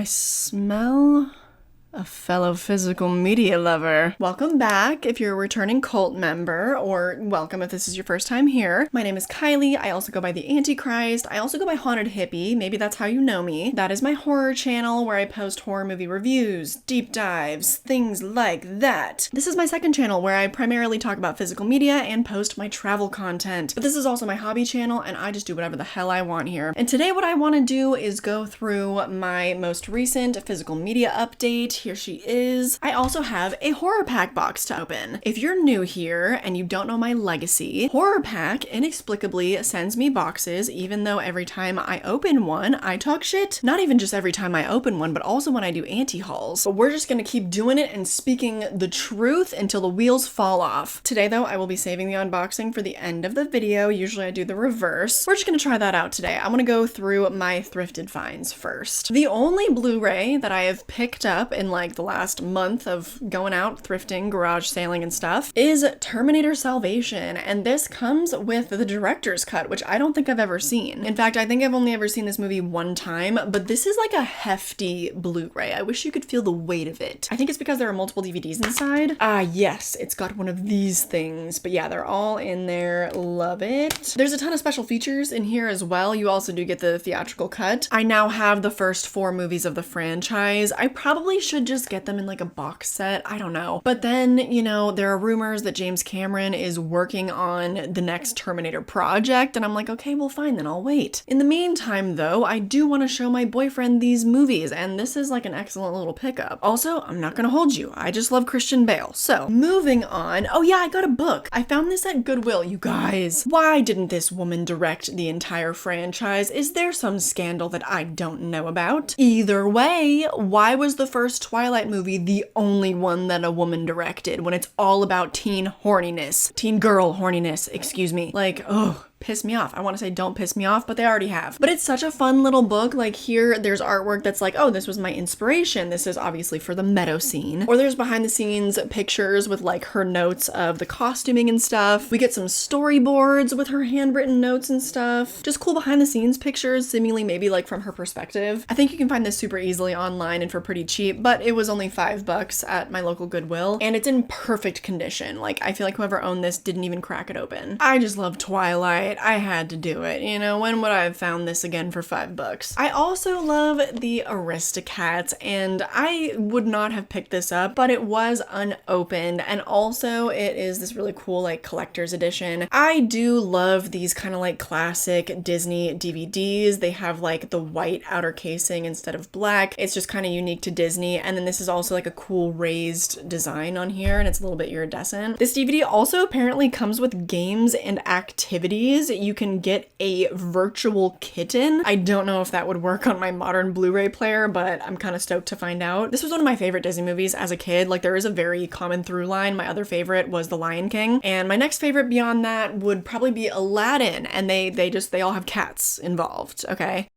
I smell a fellow physical media lover. Welcome back if you're a returning cult member, or welcome if this is your first time here. My name is Kylie. I also go by the Antichrist. I also go by Haunted Hippie. Maybe that's how you know me. That is my horror channel where I post horror movie reviews, deep dives, things like that. This is my second channel where I primarily talk about physical media and post my travel content. But this is also my hobby channel and I just do whatever the hell I want here. And today what I want to do is go through my most recent physical media update. Here she is. I also have a horror pack box to open. If you're new here and you don't know my legacy, horror pack inexplicably sends me boxes even though every time I open one, I talk shit. Not even just every time I open one, but also when I do anti-hauls. But we're just gonna keep doing it and speaking the truth until the wheels fall off. Today though, I will be saving the unboxing for the end of the video. Usually I do the reverse. We're just gonna try that out today. I wanna go through my thrifted finds first. The only Blu-ray that I have picked up in like the last month of going out thrifting, garage sailing and stuff is Terminator Salvation, and this comes with the director's cut, which I don't think I've ever seen. In fact, I think I've only ever seen this movie one time, but this is like a hefty Blu-ray. I wish you could feel the weight of it. I think it's because there are multiple DVDs inside. Yes, it's got one of these things, but yeah, they're all in there. Love it. There's a ton of special features in here as well. You also do get the theatrical cut. I now have the first 4 movies of the franchise. I probably should just get them in like a box set. I don't know. But then, you know, there are rumors that James Cameron is working on the next Terminator project, and I'm like, okay, well fine, then I'll wait. In the meantime though, I do want to show my boyfriend these movies, and this is like an excellent little pickup. Also, I'm not gonna hold you. I just love Christian Bale. So, moving on. Oh yeah, I got a book. I found this at Goodwill, you guys. Why didn't this woman direct the entire franchise? Is there some scandal that I don't know about? Either way, why was the first Twilight movie the only one that a woman directed when it's all about teen horniness? Teen girl horniness, excuse me. Like, ugh. Piss me off. I want to say don't piss me off, but they already have. But it's such a fun little book. Like here, there's artwork that's like, oh, this was my inspiration. This is obviously for the meadow scene. Or there's behind the scenes pictures with like her notes of the costuming and stuff. We get some storyboards with her handwritten notes and stuff. Just cool behind the scenes pictures, seemingly maybe like from her perspective. I think you can find this super easily online and for pretty cheap, but it was only $5 at my local Goodwill. And it's in perfect condition. Like I feel like whoever owned this didn't even crack it open. I just love Twilight. I had to do it. You know, when would I have found this again for $5? I also love the Aristocats, and I would not have picked this up, but it was unopened, and also it is this really cool like collector's edition. I do love these kind of like classic Disney DVDs. They have like the white outer casing instead of black. It's just kind of unique to Disney, and then this is also like a cool raised design on here, and it's a little bit iridescent. This DVD also apparently comes with games and activities. You can get a virtual kitten. I don't know if that would work on my modern Blu-ray player, but I'm kind of stoked to find out. This was one of my favorite Disney movies as a kid. Like there is a very common through line. My other favorite was The Lion King, and my next favorite beyond that would probably be Aladdin, and they all have cats involved, okay?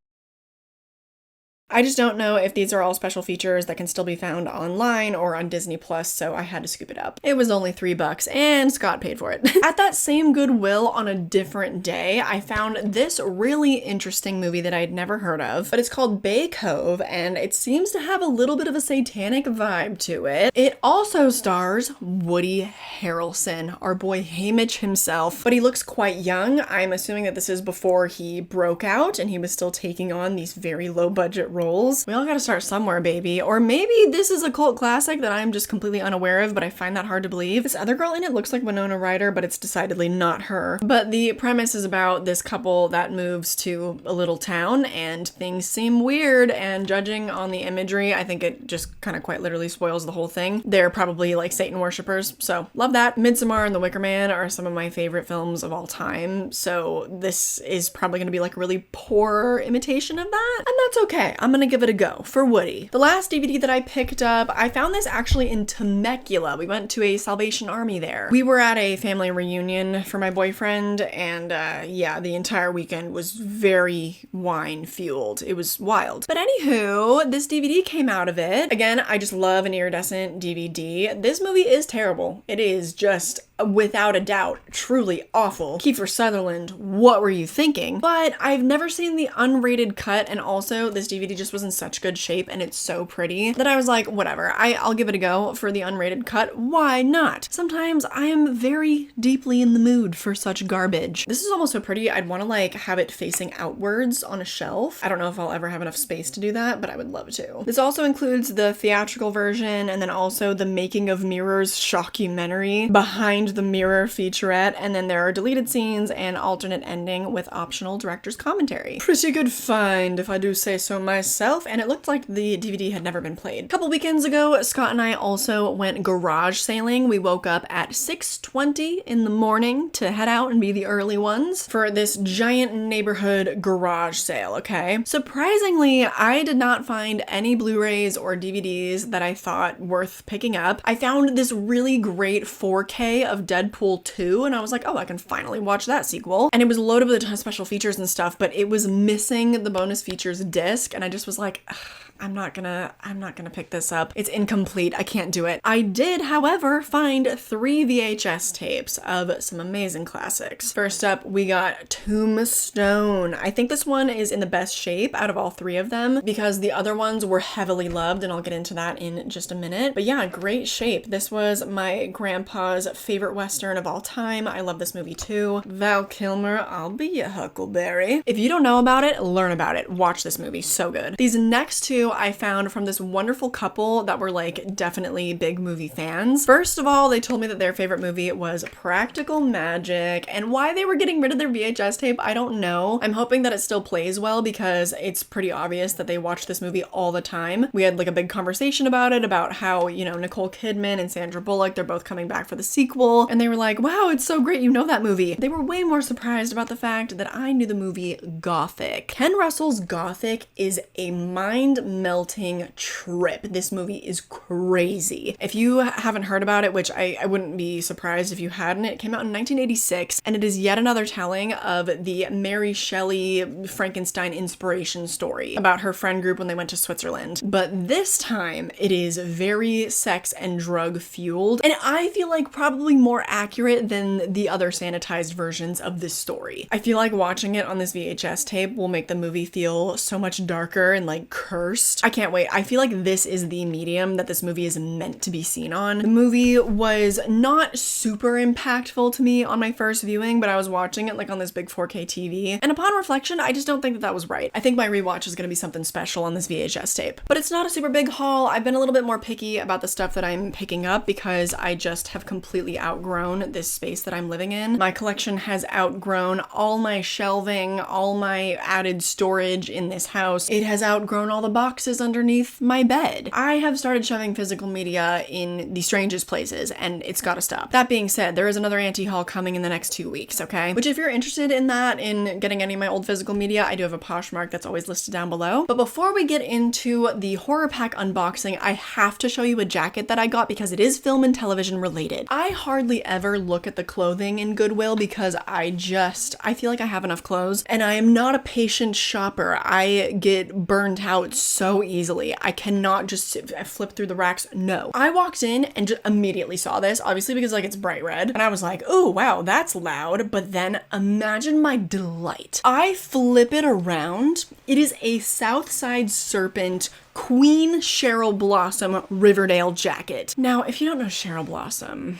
I just don't know if these are all special features that can still be found online or on Disney Plus, so I had to scoop it up. It was only $3 and Scott paid for it. At that same Goodwill on a different day, I found this really interesting movie that I'd never heard of, but it's called Bay Cove, and it seems to have a little bit of a satanic vibe to it. It also stars Woody Harrelson, our boy Haymitch himself, but he looks quite young. I'm assuming that this is before he broke out and he was still taking on these very low budget roles. We all gotta start somewhere, baby. Or maybe this is a cult classic that I'm just completely unaware of, but I find that hard to believe. This other girl in it looks like Winona Ryder, but it's decidedly not her. But the premise is about this couple that moves to a little town and things seem weird, and judging on the imagery, I think it just kind of quite literally spoils the whole thing. They're probably like Satan worshippers, so love that. Midsommar and The Wicker Man are some of my favorite films of all time, so this is probably gonna be like a really poor imitation of that, and that's okay. I'm gonna give it a go for Woody. The last DVD that I picked up, I found this actually in Temecula. We went to a Salvation Army there. We were at a family reunion for my boyfriend, and yeah, the entire weekend was very wine fueled. It was wild. But anywho, this DVD came out of it. Again, I just love an iridescent DVD. This movie is terrible. It is just without a doubt truly awful. Kiefer Sutherland, what were you thinking? But I've never seen the unrated cut, and also this DVD just was in such good shape and it's so pretty that I was like, whatever, I'll give it a go for the unrated cut. Why not? Sometimes I am very deeply in the mood for such garbage. This is almost so pretty, I'd want to like have it facing outwards on a shelf. I don't know if I'll ever have enough space to do that, but I would love to. This also includes the theatrical version and then also the Making of Mirrors shockumentary, Behind the Mirror featurette, and then there are deleted scenes and alternate ending with optional director's commentary. Pretty good find, if I do say so myself, and it looked like the DVD had never been played. A couple weekends ago, Scott and I also went garage sailing. We woke up at 6:20 in the morning to head out and be the early ones for this giant neighborhood garage sale, okay? Surprisingly, I did not find any Blu-rays or DVDs that I thought worth picking up. I found this really great 4K of Deadpool 2, and I was like, oh, I can finally watch that sequel. And it was loaded with a ton of special features and stuff, but it was missing the bonus features disc, and I just was like, ugh, I'm not gonna pick this up. It's incomplete. I can't do it. I did, however, find 3 VHS tapes of some amazing classics. First up, we got Tombstone. I think this one is in the best shape out of all 3 of them because the other ones were heavily loved, and I'll get into that in just a minute. But yeah, great shape. This was my grandpa's favorite Western of all time. I love this movie too. Val Kilmer, I'll be your Huckleberry. If you don't know about it, learn about it. Watch this movie. So good. These next 2 I found from this wonderful couple that were like definitely big movie fans. First of all, they told me that their favorite movie was Practical Magic, and why they were getting rid of their VHS tape, I don't know. I'm hoping that it still plays well because it's pretty obvious that they watch this movie all the time. We had like a big conversation about it, about how, you know, Nicole Kidman and Sandra Bullock, they're both coming back for the sequel, and they were like, wow, it's so great you know that movie. They were way more surprised about the fact that I knew the movie Gothic. Ken Russell's Gothic is a mind-melting trip. This movie is crazy. If you haven't heard about it, which I wouldn't be surprised if you hadn't, it came out in 1986, and it is yet another telling of the Mary Shelley Frankenstein inspiration story about her friend group when they went to Switzerland. But this time, it is very sex and drug fueled, and I feel like probably more accurate than the other sanitized versions of this story. I feel like watching it on this VHS tape will make the movie feel so much darker and like cursed. I can't wait. I feel like this is the medium that this movie is meant to be seen on. The movie was not super impactful to me on my first viewing, but I was watching it like on this big 4K TV, and upon reflection, I just don't think that that was right. I think my rewatch is gonna be something special on this VHS tape. But it's not a super big haul. I've been a little bit more picky about the stuff that I'm picking up because I just have completely outgrown this space that I'm living in. My collection has outgrown all my shelving, all my added storage in this house. It has outgrown all the boxes underneath my bed. I have started shoving physical media in the strangest places, and it's gotta stop. That being said, there is another anti-haul coming in the next 2 weeks, okay? Which if you're interested in that, in getting any of my old physical media, I do have a Poshmark that's always listed down below. But before we get into the horror pack unboxing, I have to show you a jacket that I got because it is film and television related. I hardly ever look at the clothing in Goodwill because I feel like I have enough clothes, and I am not a patient shopper. I get burned out so easily. I cannot just flip through the racks. No. I walked in and just immediately saw this, obviously because like it's bright red, and I was like, oh wow, that's loud. But then imagine my delight. I flip it around. It is a Southside Serpent Queen Cheryl Blossom Riverdale jacket. Now, if you don't know Cheryl Blossom,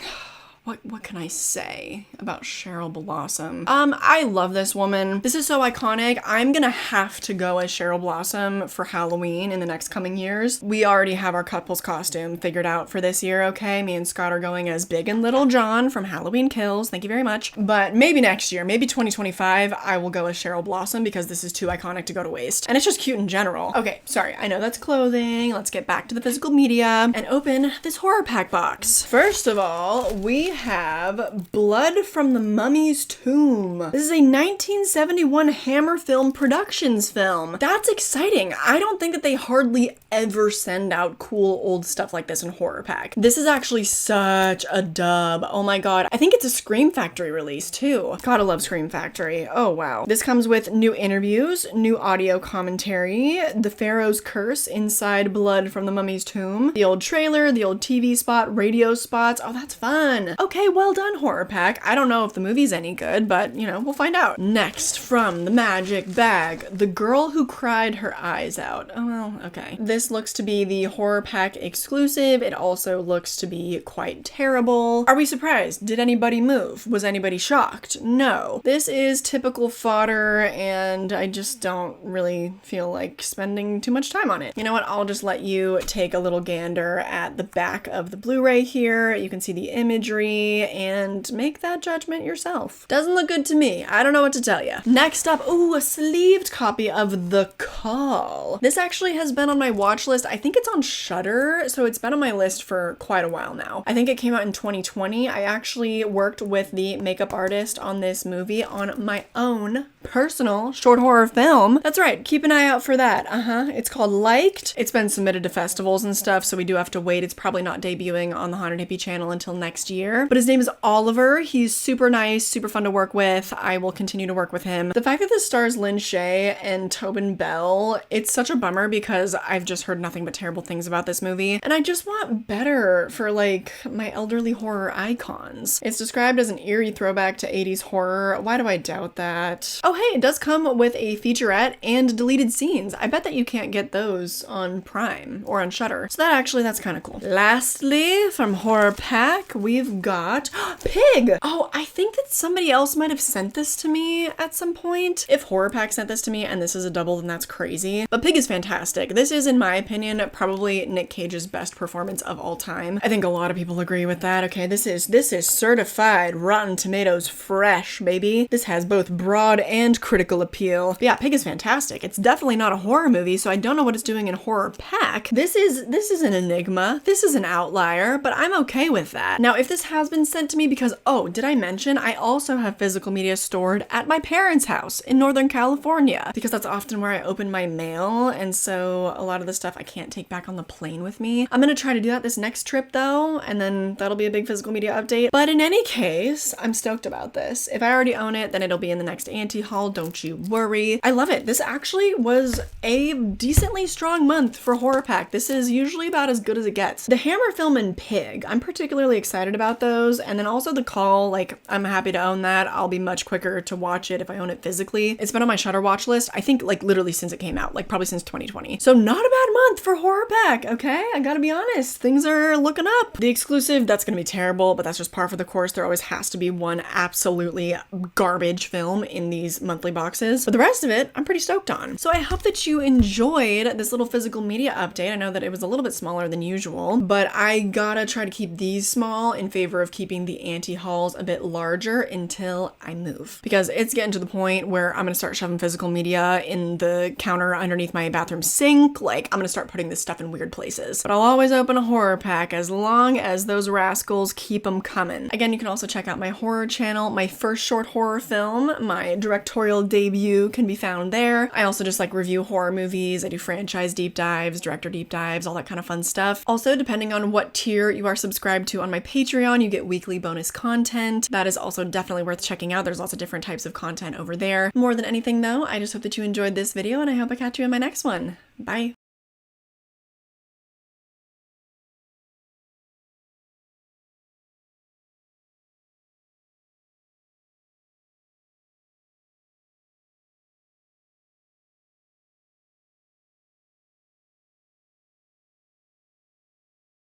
what can I say about Cheryl Blossom? I love this woman. This is so iconic. I'm gonna have to go as Cheryl Blossom for Halloween in the next coming years. We already have our couple's costume figured out for this year, okay? Me and Scott are going as Big and Little John from Halloween Kills. Thank you very much. But maybe next year, maybe 2025, I will go as Cheryl Blossom because this is too iconic to go to waste. And it's just cute in general. Okay, sorry, I know that's clothing. Let's get back to the physical media and open this horror pack box. First of all, we have Blood from the Mummy's Tomb. This is a 1971 Hammer Film Productions film. That's exciting. I don't think that they hardly ever send out cool old stuff like this in horror pack. This is actually such a dub. Oh my god. I think it's a Scream Factory release too. Gotta love Scream Factory. Oh wow. This comes with new interviews, new audio commentary, the Pharaoh's Curse inside Blood from the Mummy's Tomb, the old trailer, the old TV spot, radio spots. Oh, that's fun. Okay, well done, Horror Pack. I don't know if the movie's any good, but, you know, we'll find out. Next, from the magic bag, The Girl Who Cried Her Eyes Out. Oh, well, okay. This looks to be the Horror Pack exclusive. It also looks to be quite terrible. Are we surprised? Did anybody move? Was anybody shocked? No. This is typical fodder, and I just don't really feel like spending too much time on it. You know what? I'll just let you take a little gander at the back of the Blu-ray here. You can see the imagery and make that judgment yourself. Doesn't look good to me. I don't know what to tell you. Next up, ooh, a sleeved copy of The Call. This actually has been on my watch list. I think it's on Shudder, so it's been on my list for quite a while now. I think it came out in 2020. I actually worked with the makeup artist on this movie on my own personal short horror film. That's right, keep an eye out for that. It's called Liked. It's been submitted to festivals and stuff, so we do have to wait. It's probably not debuting on the Haunted Hippie channel until next year. But his name is Oliver. He's super nice, super fun to work with. I will continue to work with him. The fact that this stars Lynn Shay and Tobin Bell, it's such a bummer because I've just heard nothing but terrible things about this movie. And I just want better for like my elderly horror icons. It's described as an eerie throwback to 80s horror. Why do I doubt that? Oh, hey, it does come with a featurette and deleted scenes. I bet that you can't get those on Prime or on Shudder. So that's kind of cool. Lastly, from Horror Pack, we've got Pig. Oh, I think that somebody else might have sent this to me at some point. If Horror Pack sent this to me and this is a double, then that's crazy. But Pig is fantastic. This is, in my opinion, probably Nick Cage's best performance of all time. I think a lot of people agree with that. Okay, this is certified Rotten Tomatoes fresh, baby. This has both broad and critical appeal. But yeah, Pig is fantastic. It's definitely not a horror movie, so I don't know what it's doing in Horror Pack. This is an enigma. This is an outlier, but I'm okay with that. Now, if this has been sent to me because, oh, did I mention I also have physical media stored at my parents' house in Northern California because that's often where I open my mail, and so a lot of the stuff I can't take back on the plane with me. I'm gonna try to do that this next trip though, and then that'll be a big physical media update. But in any case, I'm stoked about this. If I already own it, then it'll be in the next anti-haul, don't you worry. I love it. This actually was a decently strong month for Horror Pack. This is usually about as good as it gets. The Hammer film and Pig, I'm particularly excited about those, and then also The Call, like, I'm happy to own that. I'll be much quicker to watch it if I own it physically. It's been on my Shudder watch list, I think, like, literally since it came out, like, probably since 2020. So not a bad month for Horror Pack, okay? I gotta be honest. Things are looking up. The exclusive, that's gonna be terrible, but that's just par for the course. There always has to be one absolutely garbage film in these monthly boxes. But the rest of it, I'm pretty stoked on. So I hope that you enjoyed this little physical media update. I know that it was a little bit smaller than usual, but I gotta try to keep these small in favor of keeping the anti-hauls a bit larger until I move. Because it's getting to the point where I'm gonna start shoving physical media in the counter underneath my bathroom sink. Like, I'm gonna start putting this stuff in weird places. But I'll always open a horror pack as long as those rascals keep them coming. Again, you can also check out my horror channel. My first short horror film, my directorial debut, can be found there. I also just like review horror movies. I do franchise deep dives, director deep dives, all that kind of fun stuff. Also, depending on what tier you are subscribed to on my Patreon, you get weekly bonus content. That is also definitely worth checking out. There's lots of different types of content over there. More than anything though, I just hope that you enjoyed this video and I hope I catch you in my next one. Bye.